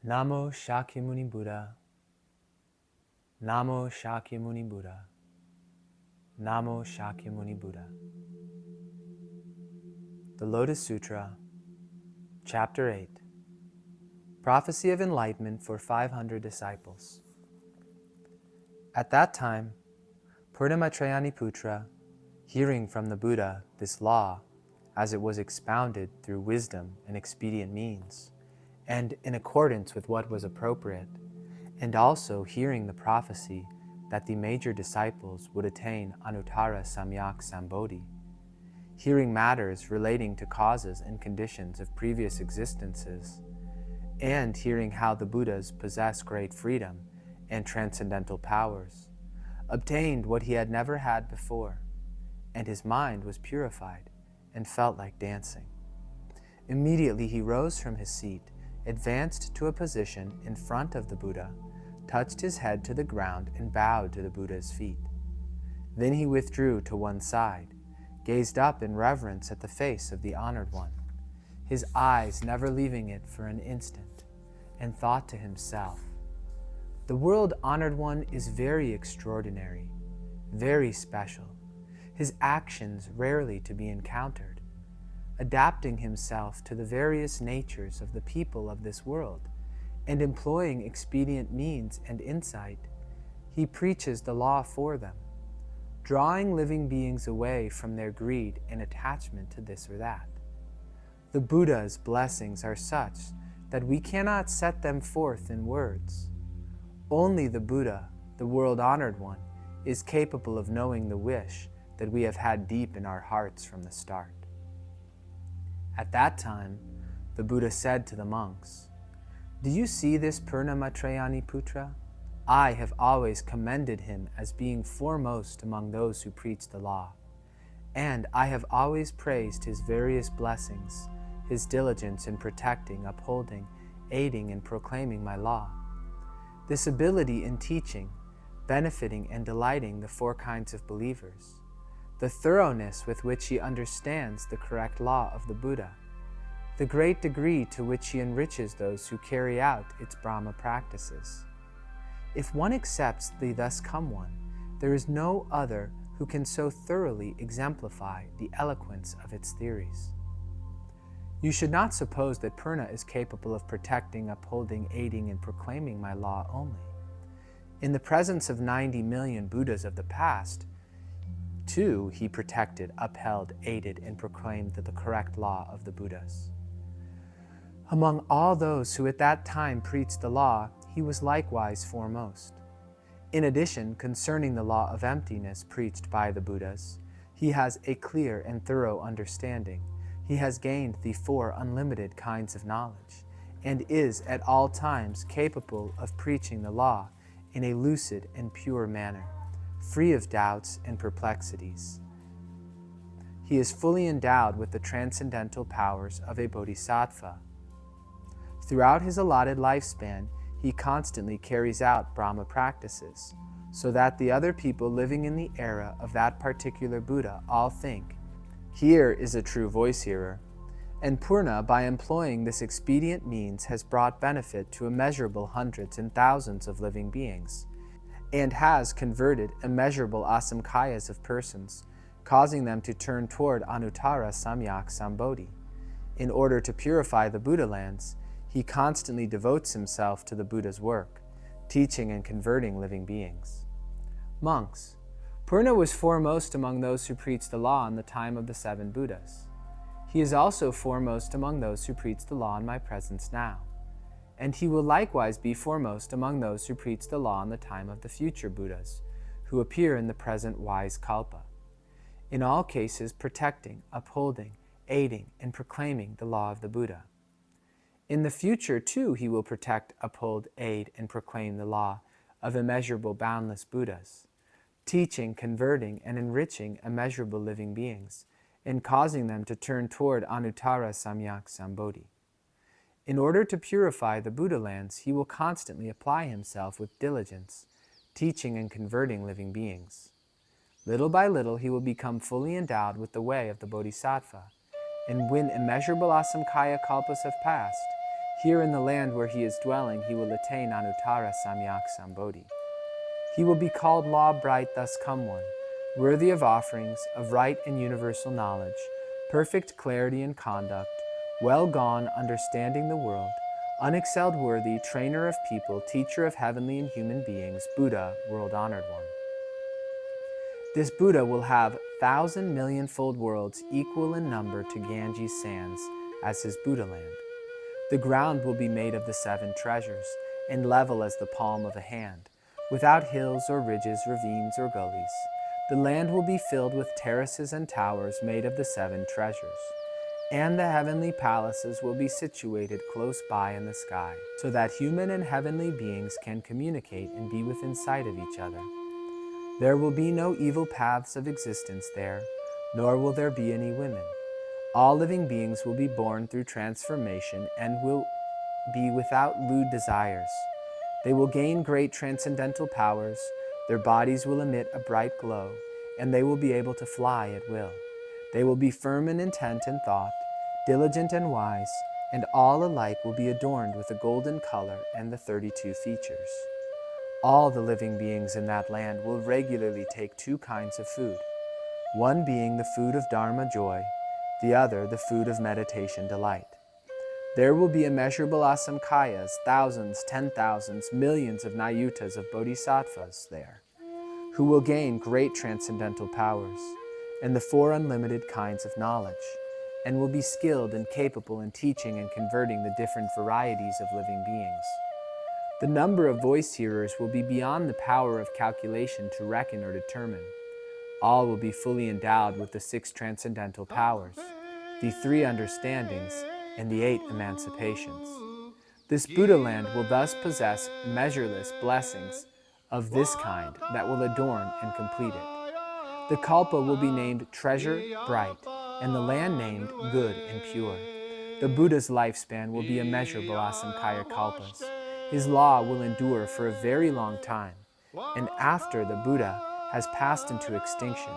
Namo Shakyamuni Buddha. Namo Shakyamuni Buddha. Namo Shakyamuni Buddha. The Lotus Sutra, Chapter 8. Prophecy of Enlightenment for 500 Disciples. At that time, Purnamatrayaniputra, hearing from the Buddha this law, as it was expounded through wisdom and expedient means, and in accordance with what was appropriate, and also hearing the prophecy that the major disciples would attain Anuttara Samyak Sambodhi, hearing matters relating to causes and conditions of previous existences, and hearing how the Buddhas possess great freedom and transcendental powers, obtained what he had never had before, and his mind was purified and felt like dancing. Immediately he rose from his seat, advanced to a position in front of the Buddha, touched his head to the ground and bowed to the Buddha's feet. Then he withdrew to one side, gazed up in reverence at the face of the Honored One, his eyes never leaving it for an instant, and thought to himself, "The world Honored One is very extraordinary, very special, his actions rarely to be encountered. Adapting himself to the various natures of the people of this world, and employing expedient means and insight, he preaches the law for them, drawing living beings away from their greed and attachment to this or that. The Buddha's blessings are such that we cannot set them forth in words. Only the Buddha, the world-honored one, is capable of knowing the wish that we have had deep in our hearts from the start." At that time, the Buddha said to the monks, "Do you see this Purnamatrayaniputra? I have always commended him as being foremost among those who preach the law, and I have always praised his various blessings, his diligence in protecting, upholding, aiding, and proclaiming my law, this ability in teaching, benefiting, and delighting the four kinds of believers, the thoroughness with which he understands the correct law of the Buddha, the great degree to which he enriches those who carry out its Brahma practices. If one accepts the Thus Come One, there is no other who can so thoroughly exemplify the eloquence of its theories. You should not suppose that Purna is capable of protecting, upholding, aiding, and proclaiming my law only. In the presence of 90 million Buddhas of the past, too, he protected, upheld, aided, and proclaimed the correct law of the Buddhas. Among all those who at that time preached the law, he was likewise foremost. In addition, concerning the law of emptiness preached by the Buddhas, he has a clear and thorough understanding. He has gained the four unlimited kinds of knowledge, and is at all times capable of preaching the law in a lucid and pure manner, free of doubts and perplexities. He is fully endowed with the transcendental powers of a bodhisattva. Throughout his allotted lifespan, he constantly carries out Brahma practices, so that the other people living in the era of that particular Buddha all think, 'Here is a true voice-hearer.' And Purna, by employing this expedient means, has brought benefit to immeasurable hundreds and thousands of living beings, and has converted immeasurable asamkhayas of persons, causing them to turn toward Anuttara Samyak Sambodhi. In order to purify the Buddha lands, he constantly devotes himself to the Buddha's work, teaching and converting living beings. Monks, Purna was foremost among those who preached the law in the time of the 7 Buddhas. He is also foremost among those who preach the law in my presence now, and he will likewise be foremost among those who preach the law in the time of the future Buddhas, who appear in the present wise kalpa, in all cases protecting, upholding, aiding, and proclaiming the law of the Buddha. In the future, too, he will protect, uphold, aid, and proclaim the law of immeasurable boundless Buddhas, teaching, converting, and enriching immeasurable living beings, and causing them to turn toward Anuttara Samyak Sambodhi. In order to purify the Buddha lands, he will constantly apply himself with diligence, teaching and converting living beings. Little by little, he will become fully endowed with the way of the Bodhisattva, and when immeasurable asamkhaya kalpas have passed, Here in the land where he is dwelling, he will attain Anuttara Samyak Sambodhi. He will be called law-bright, thus come one, worthy of offerings, of right and universal knowledge, perfect clarity in conduct, well gone, understanding the world, unexcelled worthy, trainer of people, teacher of heavenly and human beings, Buddha, world-honored one. This Buddha will have 1,000,000,000-fold worlds equal in number to Ganges sands as his Buddha land. The ground will be made of the 7 treasures, and level as the palm of a hand, without hills or ridges, ravines or gullies. The land will be filled with terraces and towers made of the 7 treasures. And the heavenly palaces will be situated close by in the sky, so that human and heavenly beings can communicate and be within sight of each other. There will be no evil paths of existence there, nor will there be any women. All living beings will be born through transformation and will be without lewd desires. They will gain great transcendental powers, their bodies will emit a bright glow, and they will be able to fly at will. They will be firm in intent and thought, diligent and wise, and all alike will be adorned with a golden color and the 32 features. All the living beings in that land will regularly take 2 kinds of food, one being the food of Dharma joy, the other the food of meditation delight. There will be immeasurable asamkhayas, thousands, 10,000s, millions of nayutas of bodhisattvas there, who will gain great transcendental powers, and the 4 unlimited kinds of knowledge, and will be skilled and capable in teaching and converting the different varieties of living beings. The number of voice hearers will be beyond the power of calculation to reckon or determine. All will be fully endowed with the 6 transcendental powers, the 3 understandings, and the 8 emancipations. This Buddha land will thus possess measureless blessings of this kind that will adorn and complete it. The kalpa will be named treasure bright, and the land named good and pure. The Buddha's lifespan will be immeasurable asamkhaya kalpas. His law will endure for a very long time, and after the Buddha has passed into extinction,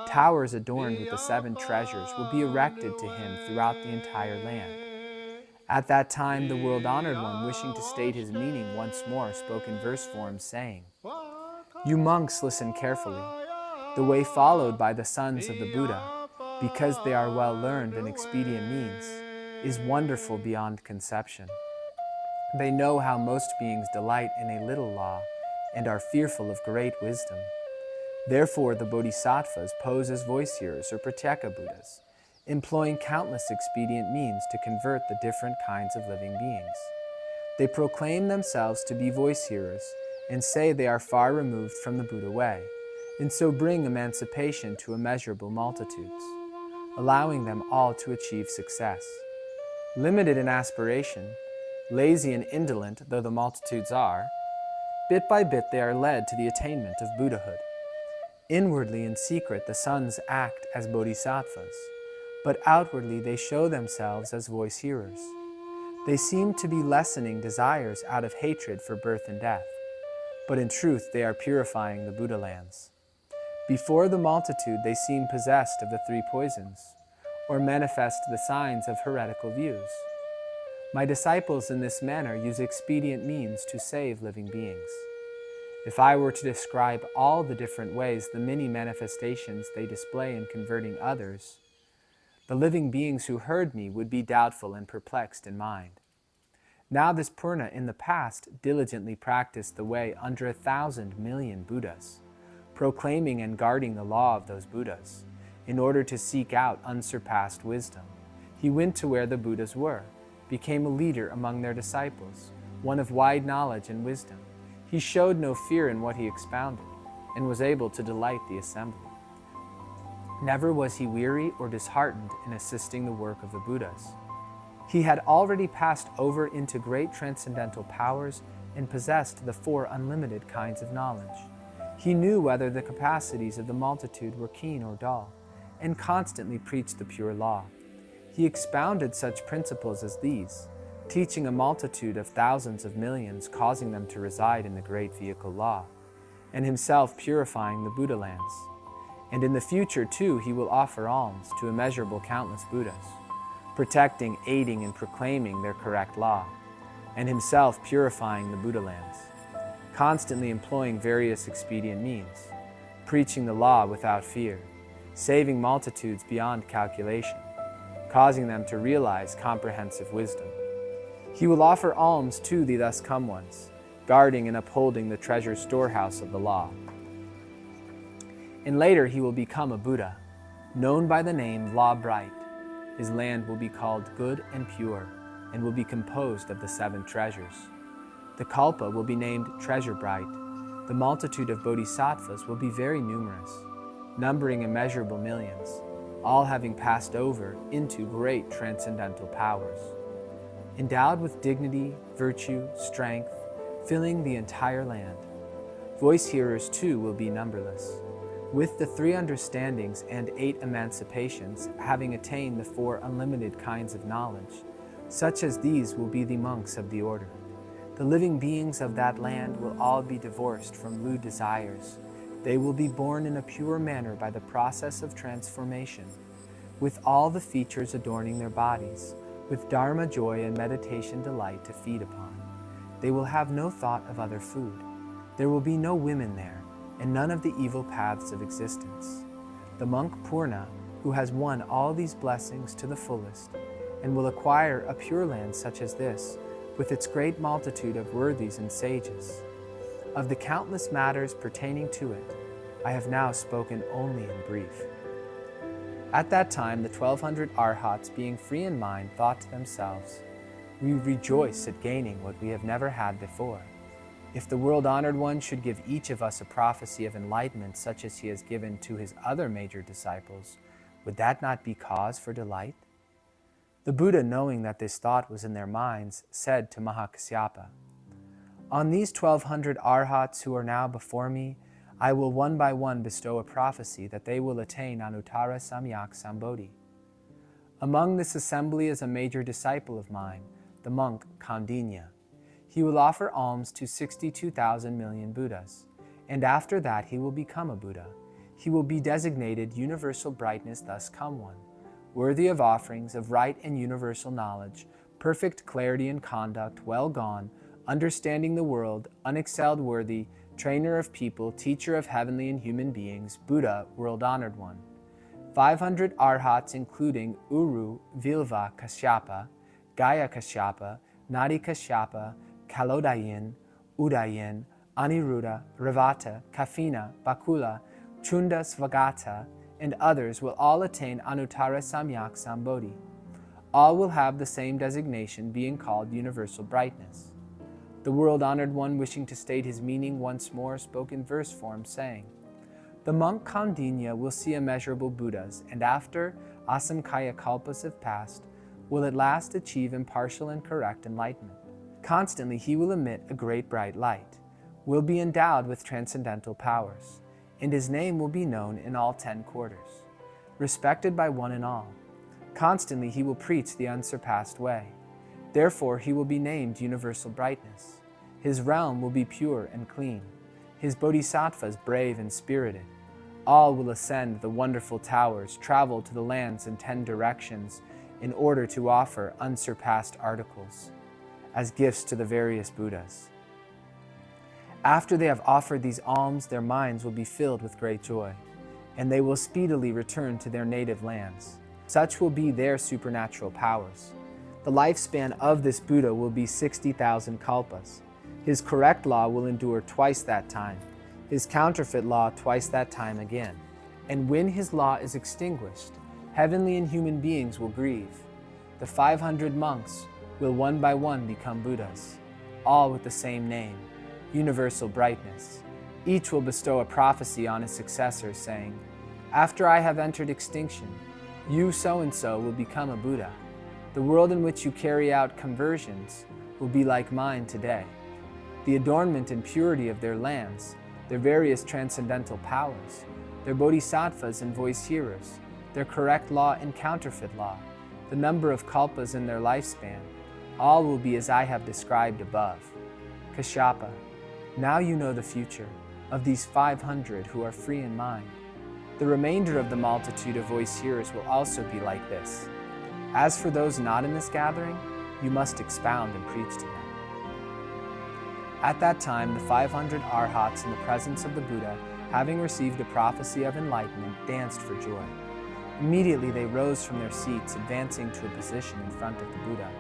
towers adorned with the 7 treasures will be erected to him throughout the entire land. At that time, the world-honored one, wishing to state his meaning once more, spoke in verse form, saying, "You monks, listen carefully. The way followed by the sons of the Buddha, because they are well learned in expedient means, is wonderful beyond conception. They know how most beings delight in a little law and are fearful of great wisdom. Therefore the bodhisattvas pose as voice hearers or pratyeka Buddhas, employing countless expedient means to convert the different kinds of living beings. They proclaim themselves to be voice hearers and say they are far removed from the Buddha way, and so bring emancipation to immeasurable multitudes, allowing them all to achieve success. Limited in aspiration, lazy and indolent though the multitudes are, bit by bit they are led to the attainment of Buddhahood. Inwardly in secret the sons act as bodhisattvas, but outwardly they show themselves as voice hearers. They seem to be lessening desires out of hatred for birth and death, but in truth they are purifying the Buddha lands. Before the multitude they seem possessed of the 3 poisons, or manifest the signs of heretical views. My disciples in this manner use expedient means to save living beings. If I were to describe all the different ways, the many manifestations they display in converting others, the living beings who heard me would be doubtful and perplexed in mind. Now this Purna in the past diligently practiced the way under 1,000,000,000 Buddhas, proclaiming and guarding the law of those Buddhas, in order to seek out unsurpassed wisdom. He went to where the Buddhas were, became a leader among their disciples, one of wide knowledge and wisdom. He showed no fear in what he expounded, and was able to delight the assembly. Never was he weary or disheartened in assisting the work of the Buddhas. He had already passed over into great transcendental powers and possessed the 4 unlimited kinds of knowledge. He knew whether the capacities of the multitude were keen or dull, and constantly preached the pure law. He expounded such principles as these, teaching a multitude of thousands of millions, causing them to reside in the great vehicle law, and himself purifying the Buddha lands. And in the future too he will offer alms to immeasurable countless Buddhas, protecting, aiding, and proclaiming their correct law, and himself purifying the Buddha lands, constantly employing various expedient means, preaching the law without fear, saving multitudes beyond calculation, causing them to realize comprehensive wisdom. He will offer alms to the thus come ones, guarding and upholding the treasure storehouse of the law. And later he will become a Buddha, known by the name Law Bright. His land will be called Good and Pure, and will be composed of the 7 treasures. The Kalpa will be named Treasure Bright. The multitude of bodhisattvas will be very numerous, numbering immeasurable millions, all having passed over into great transcendental powers. Endowed with dignity, virtue, strength, filling the entire land. Voice hearers too will be numberless, with the 3 understandings and 8 emancipations having attained the 4 unlimited kinds of knowledge. Such as these will be the monks of the order. The living beings of that land will all be divorced from lewd desires. They will be born in a pure manner by the process of transformation, with all the features adorning their bodies, with Dharma joy and meditation delight to feed upon. They will have no thought of other food. There will be no women there, and none of the evil paths of existence. The monk Purna, who has won all these blessings to the fullest, and will acquire a pure land such as this, with its great multitude of worthies and sages. Of the countless matters pertaining to it, I have now spoken only in brief. At that time, the 1200 Arhats, being free in mind, thought to themselves, "We rejoice at gaining what we have never had before. If the world-honored one should give each of us a prophecy of enlightenment such as he has given to his other major disciples, would that not be cause for delight?" The Buddha, knowing that this thought was in their minds, said to Mahakasyapa, "On these 1200 Arhats who are now before me, I will one by one bestow a prophecy that they will attain Anuttara Samyak Sambodhi. Among this assembly is a major disciple of mine, the monk Kandinya. He will offer alms to 62,000 million Buddhas, and after that he will become a Buddha. He will be designated Universal Brightness Thus Come One, worthy of offerings of right and universal knowledge, perfect clarity in conduct, well gone, understanding the world, unexcelled worthy, trainer of people, teacher of heavenly and human beings, Buddha, world-honored one. 500 Arhats including Uru, Vilva, Kashyapa, Gaya Kashyapa, Nadi Kashyapa, Kalodayin, Udayin, Aniruddha, Ravata, Kafina, Bakula, Chunda Svagata, and others will all attain Anuttara Samyak Sambodhi. All will have the same designation, being called Universal Brightness. The world-honored one, wishing to state his meaning once more, spoke in verse form, saying, "The monk Kandinya will see immeasurable Buddhas, and after Asamkhaya Kalpas have passed, will at last achieve impartial and correct enlightenment. Constantly he will emit a great bright light, will be endowed with transcendental powers, and his name will be known in all 10 quarters, respected by one and all. Constantly he will preach the unsurpassed way. Therefore he will be named Universal Brightness. His realm will be pure and clean, his bodhisattvas brave and spirited. All will ascend the wonderful towers, travel to the lands in 10 directions, in order to offer unsurpassed articles as gifts to the various Buddhas. After they have offered these alms, their minds will be filled with great joy, and they will speedily return to their native lands. Such will be their supernatural powers. The lifespan of this Buddha will be 60,000 kalpas. His correct law will endure twice that time, his counterfeit law twice that time again. And when his law is extinguished, heavenly and human beings will grieve. The 500 monks will one by one become Buddhas, all with the same name, Universal Brightness. Each will bestow a prophecy on his successor, saying, 'After I have entered extinction, you so-and-so will become a Buddha. The world in which you carry out conversions will be like mine today. The adornment and purity of their lands, their various transcendental powers, their bodhisattvas and voice hearers, their correct law and counterfeit law, the number of kalpas in their lifespan, all will be as I have described above. Kashyapa, now you know the future of these 500 who are free in mind. The remainder of the multitude of voice hearers will also be like this. As for those not in this gathering, you must expound and preach to them.'" At that time, the 500 arhats in the presence of the Buddha, having received a prophecy of enlightenment, danced for joy. Immediately they rose from their seats, advancing to a position in front of the Buddha,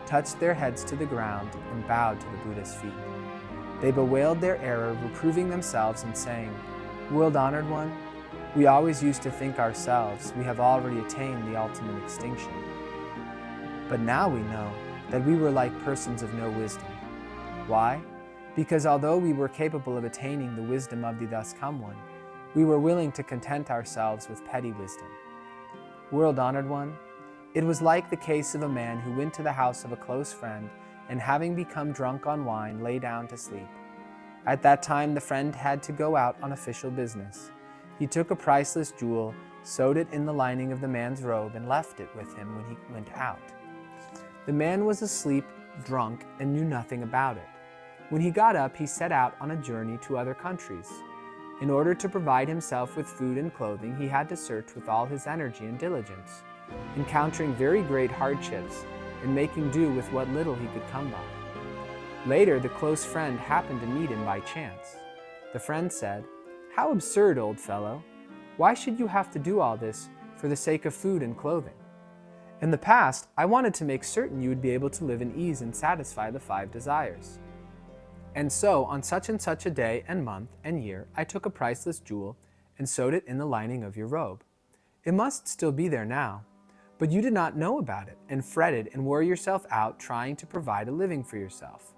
touched their heads to the ground, and bowed to the Buddha's feet. They bewailed their error, reproving themselves and saying, "World-honored one, we always used to think ourselves we have already attained the ultimate extinction. But now we know that we were like persons of no wisdom. Why? Because although we were capable of attaining the wisdom of the thus come one, we were willing to content ourselves with petty wisdom. World-honored one, it was like the case of a man who went to the house of a close friend and having become drunk on wine, lay down to sleep. At that time the friend had to go out on official business. He took a priceless jewel, sewed it in the lining of the man's robe, and left it with him when he went out. The man was asleep, drunk, and knew nothing about it. When he got up, he set out on a journey to other countries. In order to provide himself with food and clothing, he had to search with all his energy and diligence, encountering very great hardships and making do with what little he could come by. Later, the close friend happened to meet him by chance. The friend said, "How absurd, old fellow! Why should you have to do all this for the sake of food and clothing? In the past, I wanted to make certain you would be able to live in ease and satisfy the 5 desires. And so, on such and such a day and month and year, I took a priceless jewel and sewed it in the lining of your robe. It must still be there now, but you did not know about it and fretted and wore yourself out trying to provide a living for yourself.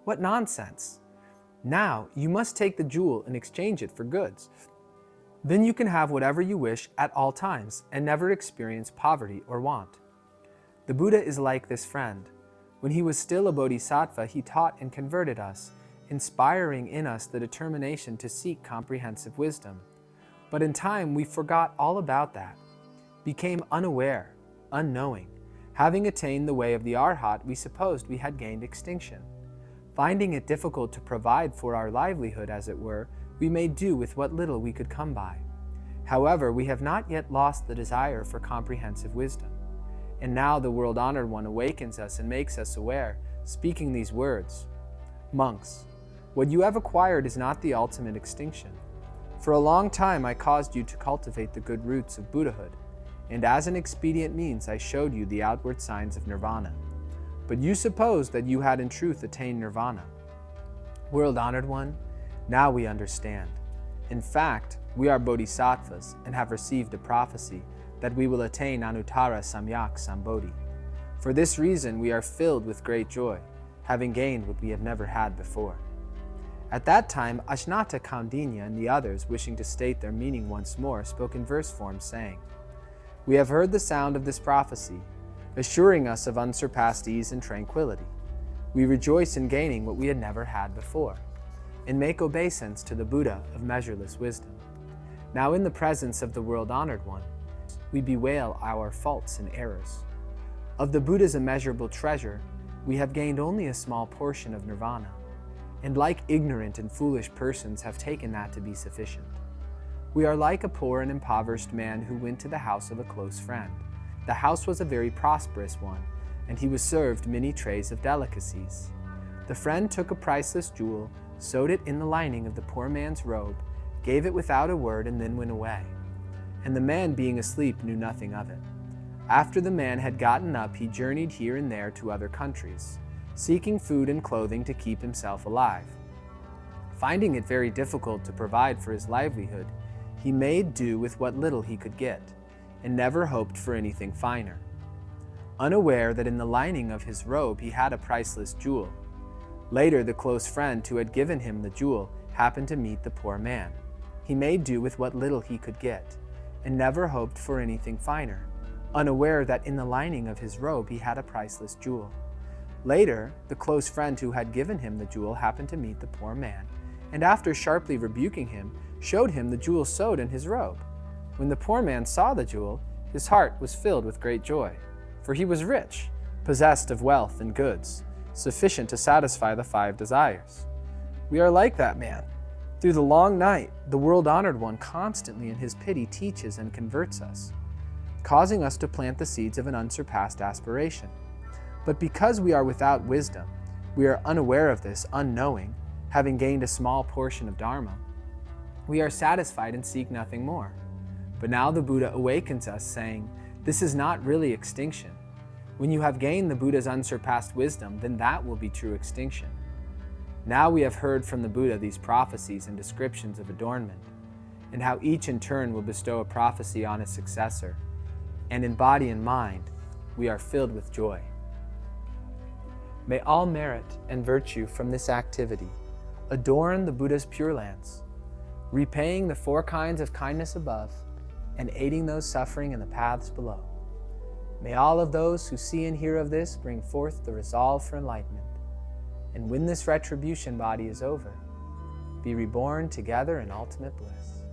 What nonsense! Now, you must take the jewel and exchange it for goods. Then you can have whatever you wish at all times and never experience poverty or want." The Buddha is like this friend. When he was still a bodhisattva, he taught and converted us, inspiring in us the determination to seek comprehensive wisdom. But in time, we forgot all about that, became unaware, unknowing. Having attained the way of the arhat, we supposed we had gained extinction. Finding it difficult to provide for our livelihood, as it were, we made do with what little we could come by. However, we have not yet lost the desire for comprehensive wisdom. And now the world-honored one awakens us and makes us aware, speaking these words, "Monks, what you have acquired is not the ultimate extinction. For a long time I caused you to cultivate the good roots of Buddhahood, and as an expedient means I showed you the outward signs of nirvana. But you supposed that you had in truth attained nirvana. World-honored one, now we understand. In fact, we are bodhisattvas and have received a prophecy that we will attain Anuttara Samyak Sambodhi. For this reason, we are filled with great joy, having gained what we have never had before." At that time, Ashnata Kaundinya and the others, wishing to state their meaning once more, spoke in verse form, saying, "We have heard the sound of this prophecy, assuring us of unsurpassed ease and tranquility. We rejoice in gaining what we had never had before, and make obeisance to the Buddha of measureless wisdom. Now in the presence of the world-honored one, we bewail our faults and errors. Of the Buddha's immeasurable treasure, we have gained only a small portion of nirvana, and like ignorant and foolish persons have taken that to be sufficient. We are like a poor and impoverished man who went to the house of a close friend. The house was a very prosperous one, and he was served many trays of delicacies. The friend took a priceless jewel, sewed it in the lining of the poor man's robe, gave it without a word, and then went away. And the man, being asleep, knew nothing of it. After the man had gotten up, he journeyed here and there to other countries, seeking food and clothing to keep himself alive. Finding it very difficult to provide for his livelihood, he made do with what little he could get, and never hoped for anything finer. Unaware that in the lining of his robe he had a priceless jewel. Later, the close friend who had given him the jewel happened to meet the poor man. He made do with what little he could get, and never hoped for anything finer, unaware that in the lining of his robe he had a priceless jewel. Later, the close friend who had given him the jewel happened to meet the poor man, and after sharply rebuking him, showed him the jewel sewed in his robe. When the poor man saw the jewel, his heart was filled with great joy, for he was rich, possessed of wealth and goods, sufficient to satisfy the 5 desires. We are like that man. Through the long night, the world-honored one constantly in his pity teaches and converts us, causing us to plant the seeds of an unsurpassed aspiration. But because we are without wisdom, we are unaware of this, unknowing, having gained a small portion of Dharma, we are satisfied and seek nothing more. But now the Buddha awakens us, saying, this is not really extinction. When you have gained the Buddha's unsurpassed wisdom, then that will be true extinction. Now we have heard from the Buddha these prophecies and descriptions of adornment, and how each in turn will bestow a prophecy on his successor, and in body and mind we are filled with joy. May all merit and virtue from this activity adorn the Buddha's Pure Lands, repaying the 4 kinds of kindness above and aiding those suffering in the paths below. May all of those who see and hear of this bring forth the resolve for enlightenment, and when this retribution body is over, be reborn together in ultimate bliss.